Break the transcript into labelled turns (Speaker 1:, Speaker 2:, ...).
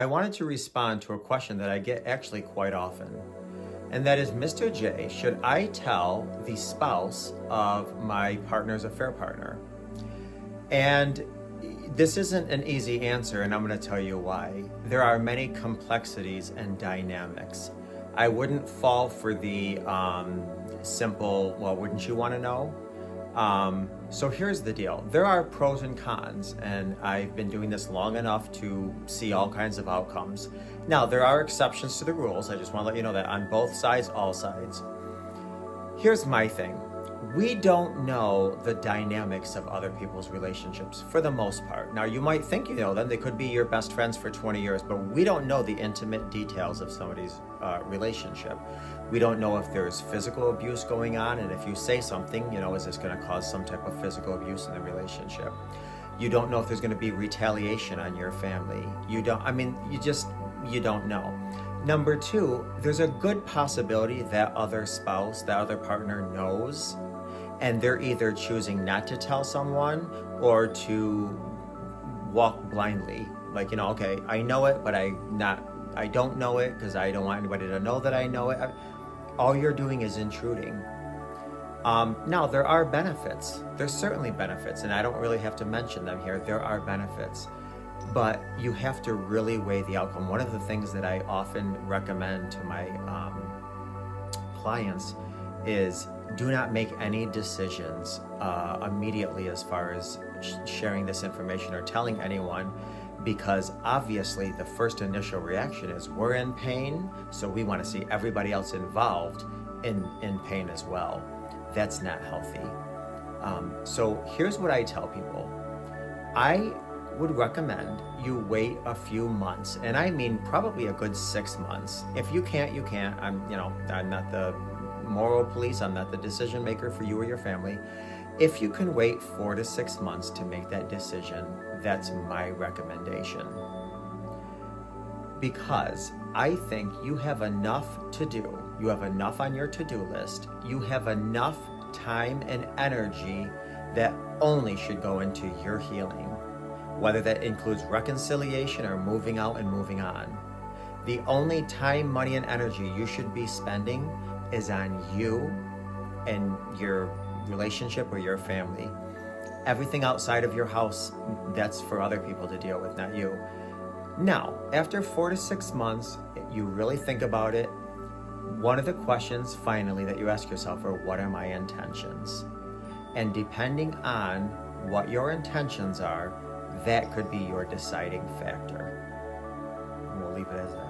Speaker 1: I wanted to respond to a question that I get actually quite often, and that is, Mr. J, should I tell the spouse of my partner's affair partner? And this isn't an easy answer, and I'm going to tell you why. There are many complexities and dynamics. I wouldn't fall for the simple, well, wouldn't you want to know? So here's the deal. There are pros and cons, and I've been doing this long enough to see all kinds of outcomes. Now, there are exceptions to the rules. I just want to let you know that on both sides, all sides. Here's my thing. We don't know the dynamics of other people's relationships for the most part. Now, you might think you know them. They could be your best friends for 20 years, but we don't know the intimate details of somebody's relationship. We don't know if there's physical abuse going on, and if you say something, is this going to cause some type of physical abuse in the relationship? You don't know if there's going to be retaliation on your family. You don't know. Number two, there's a good possibility that other spouse, that other partner knows, and they're either choosing not to tell someone or to walk blindly. Like, okay, I know it, but I don't know it because I don't want anybody to know that I know it. All you're doing is intruding. Now, there are benefits. There's certainly benefits, and I don't really have to mention them here. There are benefits, but you have to really weigh the outcome. One of the things that I often recommend to my clients is do not make any decisions immediately as far as sharing this information or telling anyone, because obviously the first initial reaction is we're in pain, so we want to see everybody else involved in pain as well. That's not healthy. So here's what I tell people. I would recommend you wait a few months, and I mean probably a good 6 months. If you can't, you can't. I'm not the moral police. I'm not the decision maker for you or your family. If you can wait 4 to 6 months to make that decision, that's my recommendation. Because I think you have enough to do. You have enough on your to-do list. You have enough time and energy that only should go into your healing, whether that includes reconciliation or moving out and moving on. The only time, money, and energy you should be spending is on you and your relationship or your family. Everything outside of your house, that's for other people to deal with, not you. Now, after 4 to 6 months, you really think about it. One of the questions finally that you ask yourself are, what are my intentions? And depending on what your intentions are, that could be your deciding factor. We'll leave it as that.